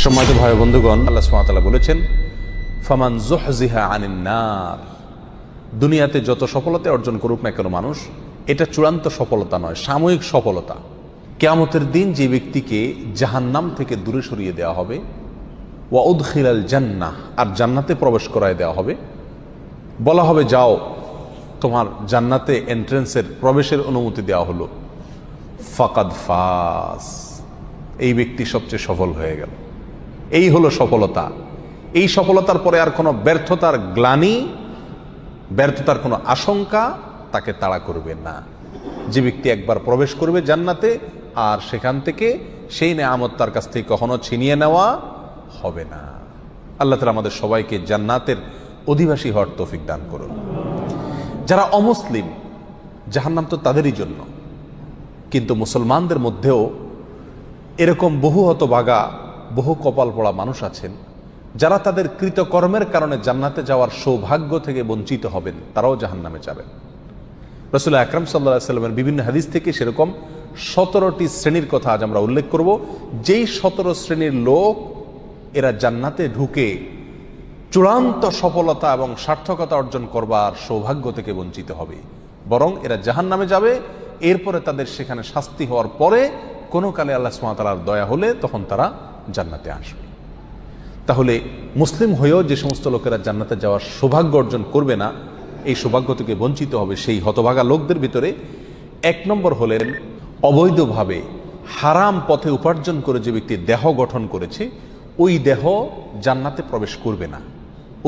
সম্মানিত ভাই বন্ধুগণ, আল্লাহ সুবহানাহু ওয়া তাআলা বলেছেন, ফামান যুহজিহা আনিন নার। দুনিয়াতে যত সফলতা অর্জন করুক না কেন মানুষ, এটা চূড়ান্ত সফলতা নয়, সাময়িক সফলতা। কিয়ামতের দিন যে ব্যক্তিকে জাহান্নাম থেকে দূরে সরিয়ে দেওয়া হবে, ওয়া উদখিলাল জান্নাহ, আর জান্নাতে প্রবেশ করায় দেওয়া হবে, বলা হবে যাও তোমার জান্নাতে এন্ট্রেন্সের প্রবেশের অনুমতি দেওয়া হলো, ফাকাদ ফাস, এই ব্যক্তি সবচেয়ে সফল হয়ে গেল। এই হলো সফলতা। এই সফলতার পরে আর কোনো ব্যর্থতার গ্লানি, ব্যর্থতার কোনো আশঙ্কা তাকে তাড়া করবে না। যে ব্যক্তি একবার প্রবেশ করবে জান্নাতে, আর সেখান থেকে সেই নেয়ামত তার কাছ থেকে কখনো ছিনিয়ে নেওয়া হবে না। আল্লাহ তাআলা আমাদের সবাইকে জান্নাতের অধিবাসী হওয়ার তৌফিক দান করুন। যারা অমুসলিম, জাহান্নাম তো তাদেরই জন্য, কিন্তু মুসলমানদের মধ্যেও এরকম বহু হতভাগা, বহু কপাল পড়া মানুষ আছেন যারা তাদের কৃতকর্মের কারণে জান্নাতে যাওয়ার সৌভাগ্য থেকে বঞ্চিত হবেন, তারাও জাহান্নামে যাবেন। রাসূল আকরাম সাল্লাল্লাহু আলাইহি ওয়াসাল্লামের বিভিন্ন হাদিস থেকে সেরকম 17টি শ্রেণীর কথা আজ আমরা উল্লেখ করব। যেই 17 শ্রেণীর লোক এরা জান্নাতে ঢুকে চূড়ান্ত সফলতা এবং সার্থকতা অর্জন করবার সৌভাগ্য থেকে বঞ্চিত হবে, বরং এরা জাহান্নামে যাবে। এরপরে তাদের সেখানে শাস্তি হওয়ার পরে কোনো কালে আল্লাহ সুবহানাহু ওয়া তাআলার দয়া হলে তখন তারা জান্নাতে আসবে। তাহলে মুসলিম হয়েও যে সমস্ত লোকেরা জান্নাতে যাওয়ার সৌভাগ্য অর্জন করবে না, এই সৌভাগ্য থেকে বঞ্চিত হবে, সেই হতভাগা লোকদের ভিতরে 1 নম্বর হলেন অবৈধভাবে হারাম পথে উপার্জন করে যে ব্যক্তি দেহ গঠন করেছে, ওই দেহ জান্নাতে প্রবেশ করবে না।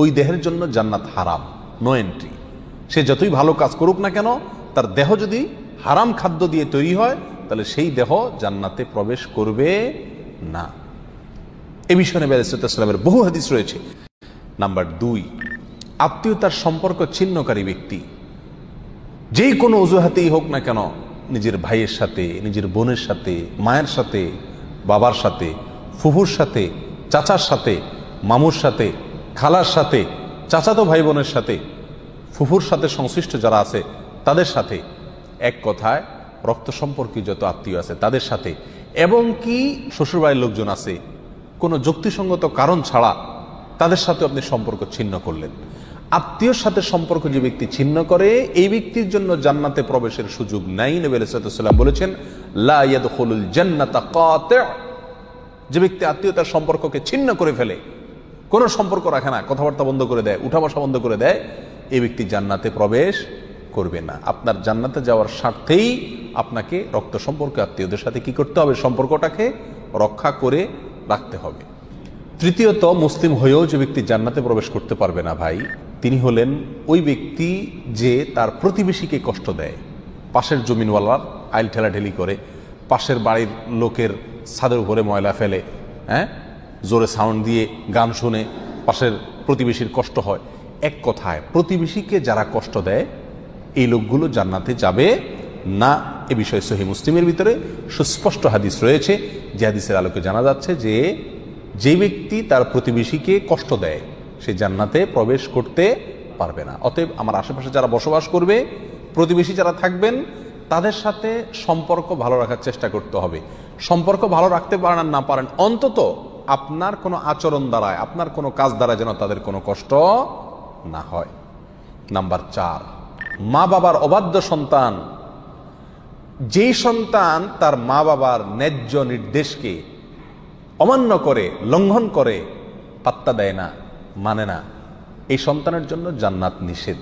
ওই দেহের জন্য জান্নাত হারাম, নো এন্ট্রি। সে যতই ভালো কাজ করুক না কেন, তার দেহ যদি হারাম খাদ্য দিয়ে তৈরি হয়, তাহলে সেই দেহ জান্নাতে প্রবেশ করবে না। এ বিষয়ে নবী আলাইহিস সালামের বহু হাদিস রয়েছে। নাম্বার 2, আত্মীয়তার সম্পর্ক ছিন্নকারী ব্যক্তি, যেই কোনো অজুহাতেই হোক না কেন, নিজের ভাইয়ের সাথে, নিজের বোনের সাথে, মায়ের সাথে, বাবার সাথে, ফুফুর সাথে, চাচার সাথে, মামুর সাথে, খালার সাথে, চাচাতো ভাই বোনের সাথে, ফুফুর সাথে সংশ্লিষ্ট যারা আছে তাদের সাথে, এক কথায় রক্ত সম্পর্কীয় যত আত্মীয় আছে তাদের সাথে, এবং কি শ্বশুরবাড়ির লোকজন আছে, কোনো যুক্তিসঙ্গত কারণ ছাড়া তাদের সাথে আপনি সম্পর্ক ছিন্ন করলেন। আত্মীয়র সাথে সম্পর্ক যে ব্যক্তি ছিন্ন করে, এই ব্যক্তির জন্য জান্নাতে প্রবেশের সুযোগ নাই। নবী আলাইহিস সালাম বলেছেন, লা ইয়াদখুলুল জান্নাতা কাতি', যে ব্যক্তি আত্মীয়তার সম্পর্ককে ছিন্ন করে ফেলে, কোনো সম্পর্ক রাখে না, কথাবার্তা বন্ধ করে দেয়, উঠা বসা বন্ধ করে দেয়, এই ব্যক্তি জান্নাতে প্রবেশ করবে না। আপনার জান্নাতে যাওয়ার স্বার্থেই আপনাকে রক্ত সম্পর্ক আত্মীয়দের সাথে কি করতে হবে? সম্পর্কটাকে রক্ষা করে রাখতে হবে। তৃতীয়ত, মুসলিম হয়েও যে ব্যক্তি জান্নাতে প্রবেশ করতে পারবে না ভাই, তিনি হলেন ওই ব্যক্তি যে তার প্রতিবেশীকে কষ্ট দেয়। পাশের জমিনওয়ালার আইল ঠেলাঠেলি করে, পাশের বাড়ির লোকের ছাদের উপরে ময়লা ফেলে, জোরে সাউন্ড দিয়ে গান শুনে পাশের প্রতিবেশীর কষ্ট হয়। এক কথায় প্রতিবেশীকে যারা কষ্ট দেয়, এই লোকগুলো জান্নাতে যাবে না। এ বিষয়ে সহিহ মুসলিমের ভিতরে সুস্পষ্ট হাদিস রয়েছে, যে হাদিসের আলোকে জানা যাচ্ছে যে যে ব্যক্তি তার প্রতিবেশীকে কষ্ট দেয়, সে জান্নাতে প্রবেশ করতে পারবে না। অতএব আমার আশেপাশে যারা বসবাস করবে, প্রতিবেশী যারা থাকবেন, তাদের সাথে সম্পর্ক ভালো রাখার চেষ্টা করতে হবে। সম্পর্ক ভালো রাখতে পারেন আর না পারেন, অন্তত আপনার কোনো আচরণ দ্বারায়, আপনার কোনো কাজ দ্বারা যেন তাদের কোনো কষ্ট না হয়। নাম্বার 4, মা বাবার অবাধ্য সন্তান। যেই সন্তান তার মা বাবার ন্যায্য নির্দেশকে অমান্য করে, লঙ্ঘন করে, পাত্তা দেয় না, মানে না, এই সন্তানের জন্য জান্নাত নিষেধ।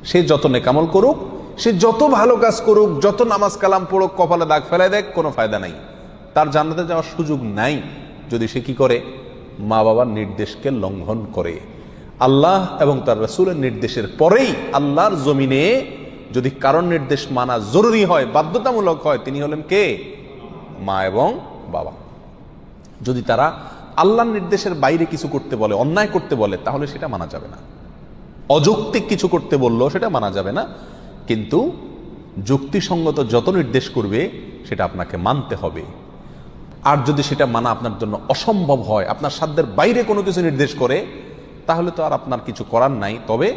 সে যত নেকামল করুক, সে যত ভালো কাজ করুক, যত নামাজ কালাম পড়ুক, কপালে দাগ ফেলে দেখ, কোনো ফায়দা নাই, তার জান্নাতে যাওয়ার সুযোগ নাই যদি সে কি করে? মা বাবার নির্দেশকে লঙ্ঘন করে। আল্লাহ এবং তার রাসূলের নির্দেশের পরেই আল্লাহর জমিনে যদি কারণ নির্দেশ মানা জরুরি হয়, বাধ্যতামূলক হয়, তিনি হলেন কে? মা এবং বাবা। যদি তারা আল্লাহর নির্দেশের বাইরে কিছু করতে বলে, অন্যায় করতে বলে, তাহলে সেটা মানা যাবে না। অযৌক্তিক কিছু করতে বললেও সেটা মানা যাবে না, কিন্তু যুক্তিসঙ্গত যত নির্দেশ করবে সেটা আপনাকে মানতে হবে। আর যদি সেটা মানা আপনার জন্য অসম্ভব হয়, আপনার সাধ্যের বাইরে কোনো কিছু নির্দেশ করে, তাহলে তো আর আপনার কিছু করার নাই। তবে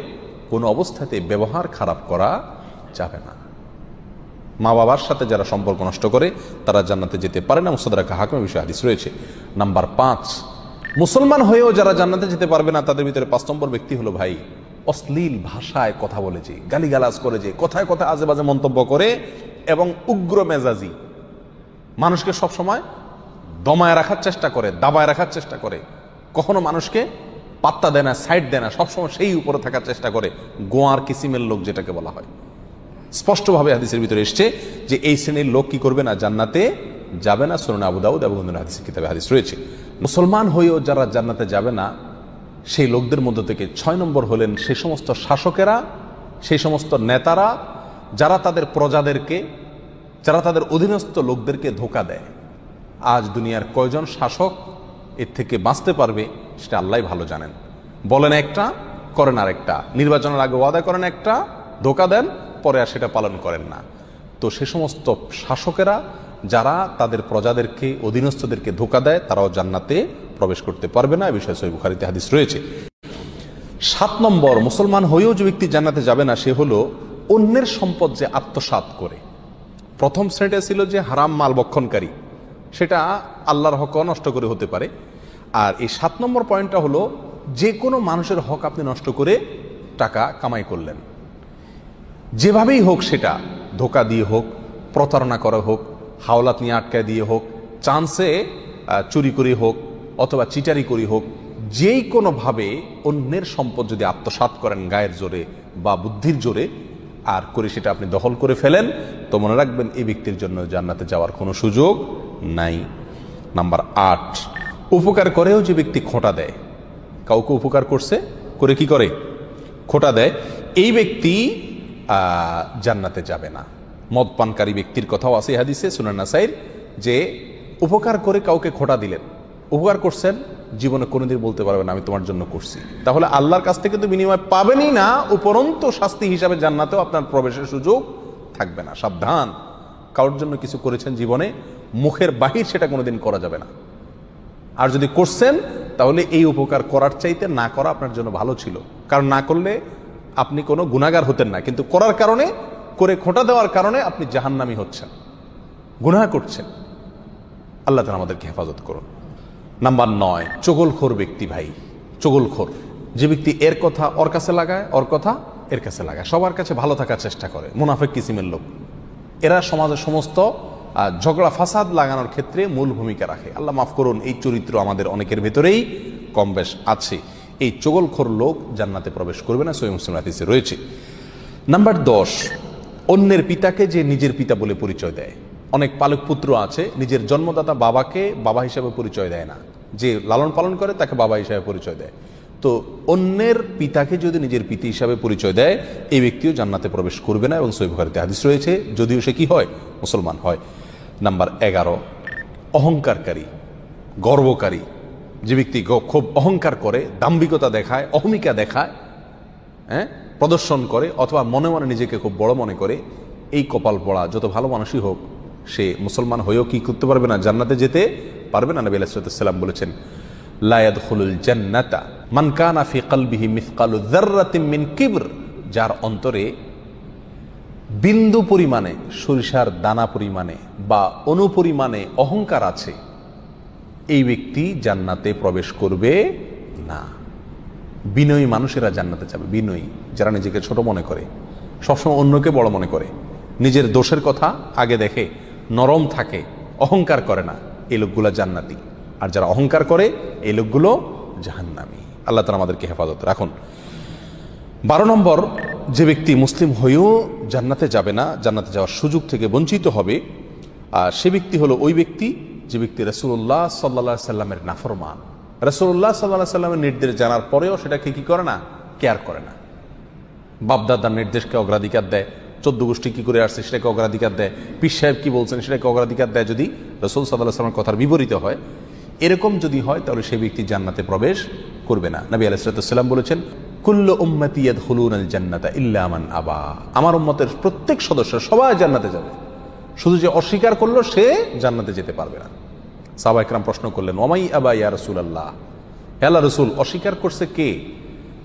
কোনো অবস্থাতে ব্যবহার খারাপ করা যাবে না। মা বাবার সাথে যারা সম্পর্ক নষ্ট করে, তারা জান্নাতে যেতে পারে না। মুস্তাদরাক হাকিমের বিষয়ে হাদিস রয়েছে। নাম্বার 5, মুসলমান হয়েও যারা জান্নাতে যেতে পারবে না তাদের ভিতরে 5 নম্বর ব্যক্তি হলো ভাই অশ্লীল ভাষায় কথা বলে, যে গালিগালাজ করে, যে কথায় কথায় আজে বাজে মন্তব্য করে এবং উগ্র মেজাজি, মানুষকে সবসময় দমায় রাখার চেষ্টা করে, দাবায় রাখার চেষ্টা করে, কখনো মানুষকে পাত্তা দেয় না, সাইড দেয় না, সবসময় সেই উপরে থাকার চেষ্টা করে, গোয়ার কিসিমের লোক যেটাকে বলা হয়। স্পষ্টভাবে হাদিসের ভিতরে এসছে যে এই শ্রেণীর লোক কি করবে না, জান্নাতে যাবে না। সুনান আবু দাউদ এবং অন্যান্য হাদিসের কিতাবে হাদিস রয়েছে। মুসলমান হয়েও যারা জান্নাতে যাবে না সেই লোকদের মধ্য থেকে 6 নম্বর হলেন সেই সমস্ত শাসকেরা, সেই সমস্ত নেতারা যারা তাদের প্রজাদেরকে, যারা তাদের অধীনস্থ লোকদেরকে ধোঁকা দেয়। আজ দুনিয়ার কয়জন শাসক এর থেকে বাঁচতে পারবে সেটা আল্লাহই ভালো জানেন। বলেন একটা, করেন আরেকটা, নির্বাচনের আগে ওয়াদা করেন একটা, ধোঁকা দেন, পরে আর সেটা পালন করেন না। তো সে সমস্ত শাসকেরা যারা তাদের প্রজাদেরকে, অধীনস্থদেরকে ধোঁকা দেয় তারাও জান্নাতে প্রবেশ করতে পারবে না। এই বিষয়ে সহিহ বুখারীতে হাদিস রয়েছে। 7 নম্বর, মুসলমান হয়েও যে ব্যক্তি জান্নাতে যাবে না সে হলো অন্যের সম্পদ যে আত্মসাৎ করে। প্রথম শ্রেণীটা ছিল যে হারাম মাল ভক্ষণকারী, সেটা আল্লাহর হক নষ্ট করে হতে পারে। আর এই 7 নম্বর পয়েন্টটা হলো যে কোনো মানুষের হক আপনি নষ্ট করে টাকা কামাই করলেন, যেভাবেই হোক, সেটা ধোঁকা দিয়ে হোক, প্রতারণা করা হোক, হাওলাত নিয়ে আটকায় দিয়ে হোক, চান্সে চুরি করে হোক, অথবা চিটারি করে হোক, যেই কোনোভাবে অন্যের সম্পদ যদি আত্মসাৎ করেন গায়ের জোরে বা বুদ্ধির জোরে আর করে সেটা আপনি দখল করে ফেলেন, তো মনে রাখবেন এই ব্যক্তির জন্য জান্নাতে যাওয়ার কোনো সুযোগ নাই। নাম্বার 8, উপকার করেও যে ব্যক্তি খোঁটা দেয়, কাউকে উপকার করছে, করে কি করে, খোঁটা দেয়, এই ব্যক্তি জান্নাতে যাবে না। মদ পানকারী ব্যক্তির কথাও আছে হাদিসে সুনান নাসাইর, যে উপকার করে কাউকে খোঁটা দিলেন, উপকার করছেন, জীবনে কোনোদিন বলতে পারবেন আমি তোমার জন্য করছি, তাহলে আল্লাহর কাছ থেকে তো বিনিময় পাবেনই না, উপরন্ত শাস্তি হিসাবে জান্নাতেও আপনার প্রবেশের সুযোগ থাকবে না। সাবধান, কারোর জন্য কিছু করেছেন জীবনে, মুখের বাহির সেটা কোনোদিন করা যাবে না। আর যদি করছেন তাহলে এই উপকার করার চাইতে না করা আপনার জন্য ভালো ছিল, কারণ না করলে আপনি কোনো গুনাহগার হতেন না, কিন্তু করার কারণে, করে খোঁটা দেওয়ার কারণে আপনি জাহান্নামী হচ্ছেন, গুনাহ করছেন। আল্লাহ তাআলা আমাদেরকে হেফাজত করুন। নাম্বার 9, চগলখোর ব্যক্তি ভাই, চগলখোর যে ব্যক্তি এর কথা ওর কাছে লাগায়, ওর কথা এর কাছে লাগায়, সবার কাছে ভালো থাকার চেষ্টা করে, মুনাফিক কিসিমের লোক। এরা সমাজের সমস্ত ঝগড়া ফাসাদ লাগানোর ক্ষেত্রে মূল ভূমিকা রাখে। আল্লাহ মাফ করুন, এই চরিত্র আমাদের অনেকের ভেতরেই কম বেশ আছে। এই চগলখোর লোক জান্নাতে প্রবেশ করবে না, সহিহ মুসলিম হাদিসে রয়েছে। নাম্বার 10, অন্যের পিতাকে যে নিজের পিতা বলে পরিচয় দেয়। অনেক পালক পুত্র আছে নিজের জন্মদাতা বাবাকে বাবা হিসাবে পরিচয় দেয় না, যে লালন পালন করে তাকে বাবা হিসাবে পরিচয় দেয়। তো অন্যের পিতাকে যদি নিজের পিতা হিসাবে পরিচয় দেয় এই ব্যক্তিও জান্নাতে প্রবেশ করবে না, এবং সহিহ বুখারীতে হাদিস রয়েছে, যদিও সে কি হয়, মুসলমান হয়। নাম্বার 11, অহংকারকারী, গর্বকারী যে ব্যক্তি খুব অহংকার করে, দাম্ভিকতা দেখায়, অহমিকা দেখায়, প্রদর্শন করে, অথবা মনে মনে নিজেকে খুব বড় মনে করে, এই কপাল পড়া যত ভালো মানুষই হোক সে মুসলমান হয়েও কি করতে পারবে না, জান্নাতে যেতে পারবে না। নবী আলাইহিস সালাম বলেছেন, লা ইয়াদখুলুল জান্নাতা মান কানা ফি কলবিহি মিসকালু যাররাতিন মিন কিবর, যার অন্তরে বিন্দু পরিমাণে, সরিষার দানা পরিমাণে বা অনুপরিমাণে অহংকার আছে, এই ব্যক্তি জান্নাতে প্রবেশ করবে না। বিনয়ী মানুষেরা জান্নাতে যাবে, বিনয়ী যারা নিজেকে ছোট মনে করে, সবসময় অন্যকে বড় মনে করে, নিজের দোষের কথা আগে দেখে, নরম থাকে, অহংকার করে না, এই লোকগুলো জান্নাতি। আর যারা অহংকার করে এই লোকগুলো জাহান্নামী। আল্লাহ তাআলা আমাদেরকে হেফাজত রাখুন। 12 নম্বর, যে ব্যক্তি মুসলিম হয়েও জান্নাতে যাবে না, জান্নাতে যাওয়ার সুযোগ থেকে বঞ্চিত হবে, আর সে ব্যক্তি হলো ওই ব্যক্তি যে ব্যক্তি রাসূলুল্লাহ সাল্লাল্লাহু আলাইহি সাল্লামের নাফরমান। রাসূলুল্লাহ সাল্লাল্লাহু আলাইহি সাল্লামের নির্দেশ জানার পরেও সেটাকে কি করে না, কেয়ার করে না। বাপদাদার নির্দেশকে অগ্রাধিকার দেয়, 14 গোষ্ঠী কি করে আসছে সেটাকে অগ্রাধিকার দেয়, পীর সাহেব কি বলছেন সেটাকে অগ্রাধিকার দেয়, যদি রাসূল সাল্লাল্লাহু আলাইহি সাল্লামের কথার বিপরীতে হয়। এরকম যদি হয় তাহলে সেই ব্যক্তি জান্নাতে প্রবেশ করবে না। নবী আলাইহিস সালাম বলেছেন, কুল্লু উম্মতি ইয়াদখুলুনাল জান্নাতা ইল্লা মান আবা, আমার উম্মতের প্রত্যেক সদস্য সবাই জান্নাতে যাবে, শুধু যে অস্বীকার করলো সে জান্নাতে যেতে পারবে না। সাহাবা ইকরাম প্রশ্ন করলেন, ওমাই আবা ইয়া রাসূলুল্লাহ, হে আল্লাহর রাসূল অস্বীকার করছে কে?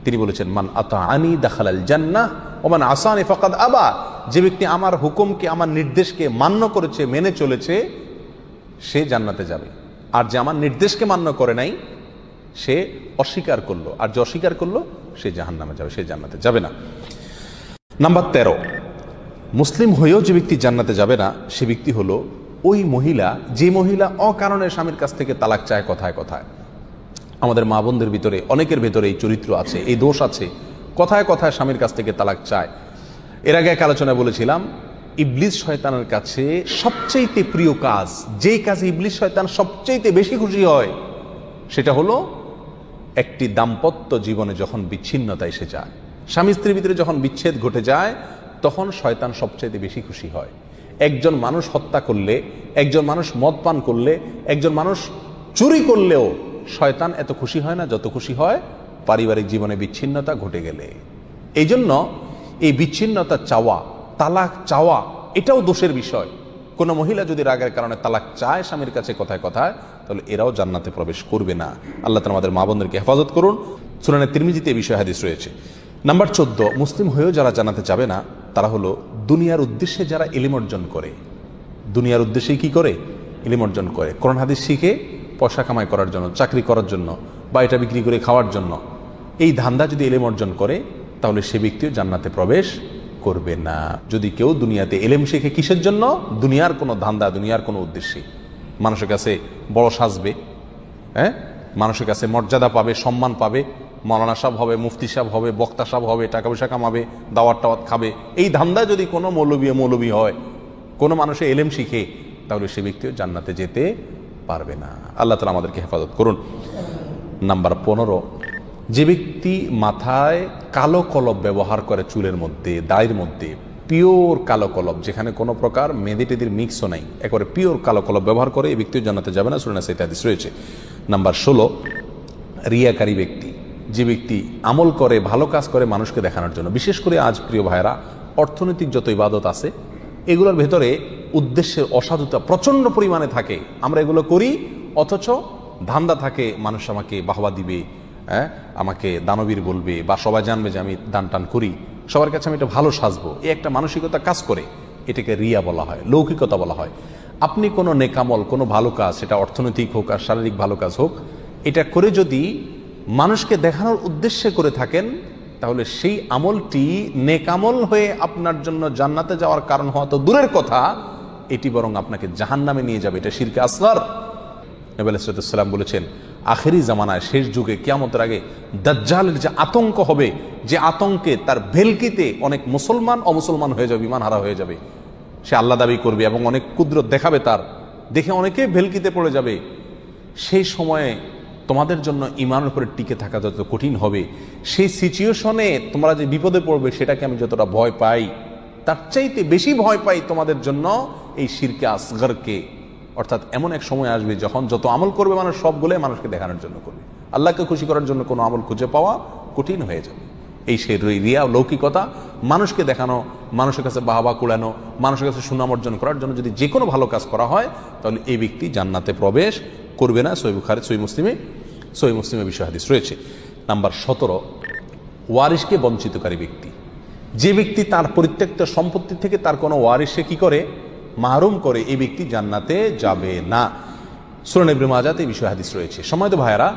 তিনি বলেছেন, মান আতাআনি দাখালাল জান্নাহ ওয়া মান আসানি ফাকাদ আবা, যে ব্যক্তি আমার হুকুমকে, আমার নির্দেশকে মান্য করেছে, মেনে চলেছে, সে জান্নাতে যাবে। আর যে আমার নির্দেশকে মান্য করে নাই, সে অস্বীকার করলো, আর যে অস্বীকার করলো সে জাহান্নামে যাবে, সে জান্নাতে যাবে না। নাম্বার 13, মুসলিম হয়েও যে ব্যক্তি জান্নাতে যাবে না সে ব্যক্তি হলো ওই মহিলা, যে মহিলা অকারণে স্বামীর কাছ থেকে তালাক চায় কথায় কথায়। আমাদের মা বোনদের ভিতরে অনেকের ভেতরে এই চরিত্র আছে, এই দোষ আছে, কথায় কথায় স্বামীর কাছ থেকে তালাক চায়। এর আগে এক আলোচনায় বলেছিলাম, ইবলিস শয়তানের কাছে সবচেয়ে প্রিয় কাজ, যেই কাজে ইবলিস শয়তান সবচেয়ে বেশি খুশি হয়, সেটা হলো একটি দাম্পত্য জীবনে যখন বিচ্ছিন্নতা এসে যায়, স্বামী স্ত্রীর ভিতরে যখন বিচ্ছেদ ঘটে যায়, তখন শয়তান সবচেয়ে বেশি খুশি হয়। একজন মানুষ হত্যা করলে, একজন মানুষ মদ পান করলে, একজন মানুষ চুরি করলেও শয়তান এত খুশি হয় না যত খুশি হয় পারিবারিক জীবনে বিচ্ছিন্নতা ঘটে গেলে। এই জন্য এই বিচ্ছিন্নতা চাওয়া, তালাক চাওয়া, এটাও দোষের বিষয়। কোনো মহিলা যদি রাগের কারণে তালাক চায় স্বামীর কাছে কথায় কথায়, তাহলে এরাও জান্নাতে প্রবেশ করবে না। আল্লাহ তাআলা আমাদের মা বোনদেরকে হেফাজত করুন। সুনানে তিরমিজিতে এই বিষয়ে হাদিস রয়েছে। নাম্বার 14, মুসলিম হয়েও যারা জান্নাতে যাবে না তারা হলো দুনিয়ার উদ্দেশ্যে যারা ইলম অর্জন করে। দুনিয়ার উদ্দেশ্যেই কি করে? ইলম অর্জন করে। কোরআন হাদিস শিখে পয়সা কামাই করার জন্য, চাকরি করার জন্য, বা এটা বিক্রি করে খাওয়ার জন্য, এই ধান্দা যদি ইলম অর্জন করে তাহলে সে ব্যক্তিও জান্নাতে প্রবেশ করবে না। যদি কেউ দুনিয়াতে ইলম শিখে কিসের জন্য? দুনিয়ার কোনো ধান্দা, দুনিয়ার কোনো উদ্দেশ্যে, মানুষের কাছে বড় সাজবে, মানুষের কাছে মর্যাদা পাবে, সম্মান পাবে, মৌলানা সাহেব হবে, মুফতি সাহেব হবে, বক্তা সাহেব হবে, টাকা পয়সা কামাবে, দাওয়াত টাওয়াত খাবে, এই ধান্দায় যদি কোনো মৌলবী হয়, কোনো মানুষের ইলম শিখে, তাহলে সে ব্যক্তিও জান্নাতে যেতে পারবে না। আল্লাহ তাআলা আমাদেরকে হেফাজত করুন। নাম্বার 15, যে ব্যক্তি মাথায় কালো কলব ব্যবহার করে, চুলের মধ্যে, দাড়ির মধ্যে পিওর কালো কলব, যেখানে কোনো প্রকার মেহেদি টেদির মিক্সও নাই, একেবারে পিওর কালো কলব ব্যবহার করে, এই ব্যক্তিও জান্নাতে যাবে না। সূরা নাসা হাদিস রয়েছে। নাম্বার 16, রিয়াকারী ব্যক্তি, যে ব্যক্তি আমল করে, ভালো কাজ করে মানুষকে দেখানোর জন্য। বিশেষ করে আজ প্রিয় ভাইরা, অর্থনৈতিক যত ইবাদত আছে এগুলোর ভেতরে উদ্দেশ্যের অসাধুতা প্রচণ্ড পরিমাণে থাকে। আমরা এগুলো করি, অথচ ধান্দা থাকে মানুষ আমাকে বাহবা দিবে, আমাকে দানবীর বলবে, বা সবাই জানবে যে আমি দান টান করি, সবার কাছে আমি এটা ভালো সাজবো, এই একটা মানসিকতা কাজ করে। এটাকে রিয়া বলা হয়, লৌকিকতা বলা হয়। আপনি কোনো নেকামল, কোনো ভালো কাজ, সেটা অর্থনৈতিক হোক আর শারীরিক ভালো কাজ হোক, এটা করে যদি মানুষকে দেখানোর উদ্দেশ্যে করে থাকেন, তাহলে সেই আমলটি নেকামল হয়ে আপনার জন্য জান্নাতে যাওয়ার কারণ হওয়া তো দূরের কথা, এটি বরং আপনাকে জাহান্নামে নিয়ে যাবে। এটা শিরকে আসগর। নবী আলাইহিস সালাম বলেছেন, আখেরি জামানায়, শেষ যুগে, কিয়ামতের আগে দাজ্জালের যে আতঙ্ক হবে, যে আতঙ্কে তার ভেলকিতে অনেক মুসলমান অমুসলমান হয়ে যাবে, ঈমান হারা হয়ে যাবে। সে আল্লাহ দাবি করবে এবং অনেক কুদরত দেখাবে, তার দেখে অনেকে ভেলকিতে পড়ে যাবে। সেই সময়ে তোমাদের জন্য ঈমানের উপরে টিকে থাকা যত কঠিন হবে, সেই সিচুয়েশনে তোমরা যে বিপদে পড়বে, সেটাকে আমি যতটা ভয় পাই, তার চাইতে বেশি ভয় পাই তোমাদের জন্য এই শিরকে আসগরকে। অর্থাৎ এমন এক সময় আসবে যখন যত আমল করবে মানুষ, সবগুলো মানুষকে দেখানোর জন্য করবে, আল্লাহকে খুশি করার জন্য কোনো আমল খুঁজে পাওয়া কঠিন হয়ে যাবে। এই সেই রিয়া, লৌকিকতা, মানুষকে দেখানো, মানুষের কাছে বাহবা কুড়ানো, মানুষের কাছে সুনাম অর্জন করার জন্য যদি যে কোনো ভালো কাজ করা হয়, তাহলে এই ব্যক্তি জান্নাতে প্রবেশ করবে না। সহিহ বুখারী, সহিহ মুসলিমে বিষয় হাদিস রয়েছে। নাম্বার 17, ওয়ারিশকে বঞ্চিতকারী ব্যক্তি, যে ব্যক্তি তার পরিত্যক্ত সম্পত্তি থেকে তার কোনো ওয়ারিশকে কি করে? মাহরুম করে, এই ব্যক্তি জান্নাতে যাবে না। সুনান ইবনে মাজাতে এই বিষয় হাদিস রয়েছে। সম্মানিত ভাইয়েরা,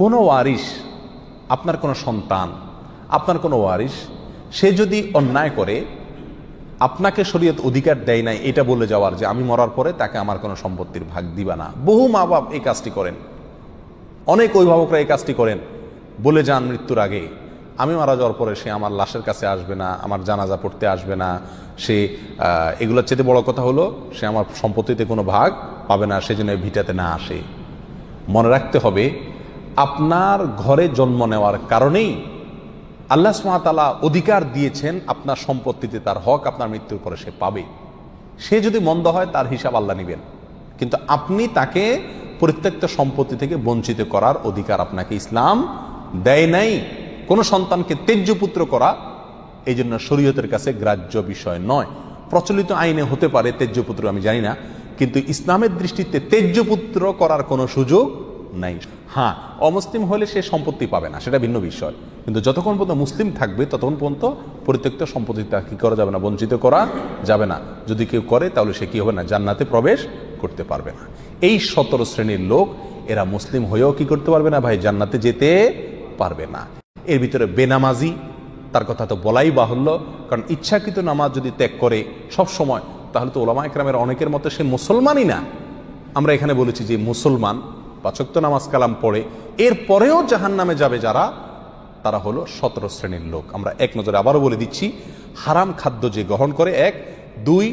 কোনো ওয়ারিশ, আপনার কোনো সন্তান, আপনার কোনো ওয়ারিশ, সে যদি অন্যায় করে, আপনাকে শরীয়ত অধিকার দেয় নাই এটা বলে যাওয়ার যে আমি মরার পরে তাকে আমার কোনো সম্পত্তির ভাগ দিবা না। বহু মা বাপ এই কাজটি করেন, অনেক অভিভাবকরা এই কাজটি করেন, বলে যান মৃত্যুর আগে আমি মারা যাওয়ার পরে সে আমার লাশের কাছে আসবে না, আমার জানাজা পড়তে আসবে না, সে এগুলোর চেয়ে বড় কথা হলো সে আমার সম্পত্তিতে কোনো ভাগ পাবে না, সেজন্য ভিটাতে না আসে। মনে রাখতে হবে, আপনার ঘরে জন্ম নেওয়ার কারণেই আল্লাহ সুবহানাহু ওয়া তাআলা অধিকার দিয়েছেন আপনার সম্পত্তিতে তার হক আপনার মৃত্যুর পরে সে পাবে। সে যদি মন্দ হয় তার হিসাব আল্লাহ নেবেন, কিন্তু আপনি তাকে পরিত্যক্ত সম্পত্তি থেকে বঞ্চিত করার অধিকার আপনাকে ইসলাম দেয় নাই। কোন সন্তানকে তেজ্য পুত্র করা এই জন্য শরীয়তের কাছে গ্রাহ্য বিষয় নয়। প্রচলিত আইনে হতে পারে তেজ্য পুত্র, আমি জানি না, কিন্তু ইসলামের দৃষ্টিতে তেজ্য পুত্র করার কোনো সুযোগ নাই। হ্যাঁ, অমুসলিম হলে সে সম্পত্তি পাবে না, সেটা ভিন্ন বিষয়, কিন্তু যতক্ষণ পর্যন্ত মুসলিম থাকবে ততক্ষণ পর্যন্ত পরিত্যক্ত সম্পত্তি কি করা যাবে না, বঞ্চিত করা যাবে না। যদি কেউ করে তাহলে সে কি হবে না, জান্নাতে প্রবেশ করতে পারবে না। এই 17 শ্রেণীর লোক, এরা মুসলিম হয়েও কি করতে পারবে না ভাই? জান্নাতে যেতে পারবে না। এর ভিতরে বেনামাজি, তার কথা তো বলাই বাহুল্য, কারণ ইচ্ছাকৃত নামাজ যদি ত্যাগ করে সব সময়, তাহলে তো ওলামা একরামের অনেকের মতে সে মুসলমানই না। আমরা এখানে বলেছি যে মুসলমান 5 ওয়াক্ত নামাজ কালাম পড়ে এরপরেও জাহান্নামে যাবে যারা, তারা হলো 17 শ্রেণীর লোক। আমরা এক নজরে আবারও বলে দিচ্ছি, হারাম খাদ্য যে গ্রহণ করে, 1, 2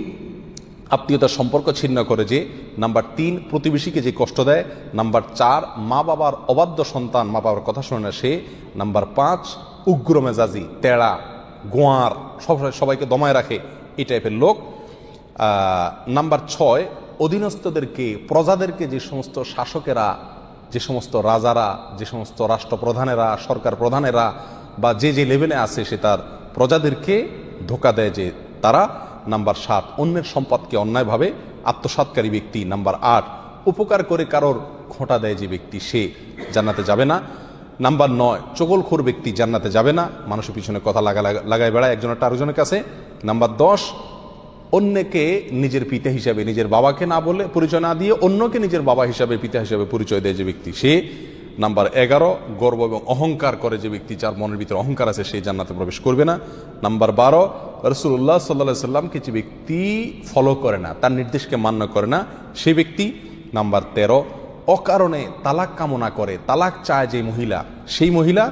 আত্মীয়তার সম্পর্ক ছিন্ন করে যে, নাম্বার 3 প্রতিবেশীকে যে কষ্ট দেয়, নাম্বার 4 মা বাবার অবাধ্য সন্তান, মা বাবার কথা শোনে না সে, নাম্বার 5 উগ্র মেজাজি, তেড়া, গোয়ার, সবাইকে দমায় রাখে, এই টাইপের লোক। নাম্বার 6 অধীনস্থদেরকে, প্রজাদেরকে, যে সমস্ত শাসকেরা, যে সমস্ত রাজারা, যে সমস্ত রাষ্ট্রপ্রধানেরা, সরকার প্রধানেরা বা যে যে লেভেলে আছে সে তার প্রজাদেরকে ধোঁকা দেয় যে তারা। নাম্বার 7 অন্যের সম্পদকে অন্যায়ভাবে আত্মসাৎকারী ব্যক্তি। নাম্বার 8 উপকার করে কারোর খোঁটা দেয় যে ব্যক্তি, সে জান্নাতে যাবে না। নাম্বার 9 চগলখোর ব্যক্তি জান্নাতে যাবে না, মানুষের পিছনে কথা লাগায় বেড়ায় একজনের আরেকজনের কাছে। নাম্বার 10 অন্যকে নিজের পিতা হিসাবে, নিজের বাবাকে না বলে, পরিচয় না দিয়ে অন্যকে নিজের বাবা হিসাবে, পিতা হিসাবে পরিচয় দেয় যে ব্যক্তি, সে। নাম্বার 11 গর্ব এবং অহংকার করে যে ব্যক্তি, যার মনের ভিতরে অহংকার আছে, সেই জান্নাতে প্রবেশ করবে না। নাম্বার 12 রাসূলুল্লাহ সাল্লাল্লাহু আলাইহি সাল্লামকে যে ব্যক্তি ফলো করে না, তার নির্দেশকে মান্য করে না, সেই ব্যক্তি। নাম্বার 13 অকারণে তালাক কামনা করে, তালাক চায় যে মহিলা, সেই মহিলা।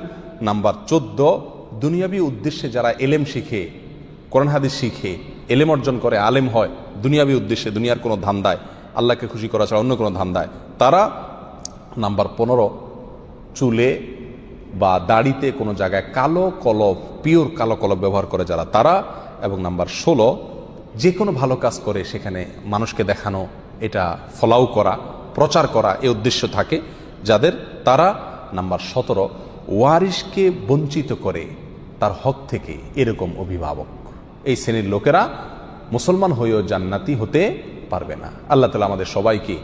নাম্বার 14 দুনিয়াবী উদ্দেশ্যে যারা এলেম শিখে, কোরআন হাদিস শিখে, এলেম অর্জন করে, আলেম হয় দুনিয়াবী উদ্দেশ্যে, দুনিয়ার কোনো ধান্দায়, আল্লাহকে খুশি করা ছাড়া অন্য কোনো ধান্দায়, তারা। নাম্বার 15 চুলে বা দাড়িতে কোনো জায়গায় কালো কলব, পিওর কালো কলব ব্যবহার করে যারা, তারা। এবং নাম্বার 16 যে কোনো ভালো কাজ করে সেখানে মানুষকে দেখানো, এটা ফলাও করা, প্রচার করা, এই উদ্দেশ্য থাকে যাদের, তারা। নাম্বার 17 ওয়ারিশকে বঞ্চিত করে তার হক থেকে, এরকম অভিভাবক। এই শ্রেণীর লোকেরা মুসলমান হয়েও জান্নাতি হতে পারবে না। আল্লাহ তাআলা আমাদের সবাইকে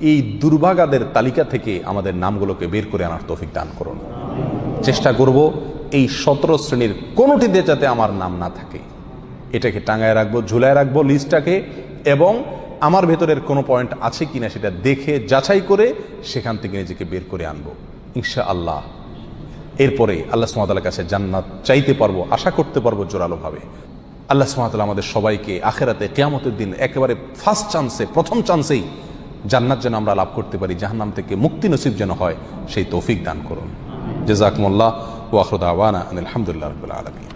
এই দুর্ভাগাদের তালিকা থেকে আমাদের নামগুলোকে বের করে আনার তৌফিক দান করুন। চেষ্টা করব এই 17 শ্রেণীর কোনোটিতে যাতে আমার নাম না থাকে, এটাকে টাঙায় রাখবো, ঝুলায় রাখবো লিস্টটাকে, এবং আমার ভেতরের কোনো পয়েন্ট আছে কিনা সেটা দেখে যাচাই করে সেখান থেকে নিজেকে বের করে আনবো ইনশাআল্লাহ। এরপরে আল্লাহ সুবহানাহু ওয়া তাআলার কাছে জান্নাত চাইতে পারবো, আশা করতে পারবো জোরালোভাবে। আল্লাহ সুবহানাহু ওয়া তাআলা আমাদের সবাইকে আখিরাতে কিয়ামতের দিন একেবারে ফার্স্ট চান্সে, প্রথম চান্সেই জান্নাত যেন আমরা লাভ করতে পারি, জাহান্নাম থেকে মুক্তি নসিব যেন হয়, সেই তৌফিক দান করুন। জাযাকুমুল্লাহ ওয়া আখিরু দাওয়ানা আলহামদুলিল্লাহি রাব্বিল আলামিন।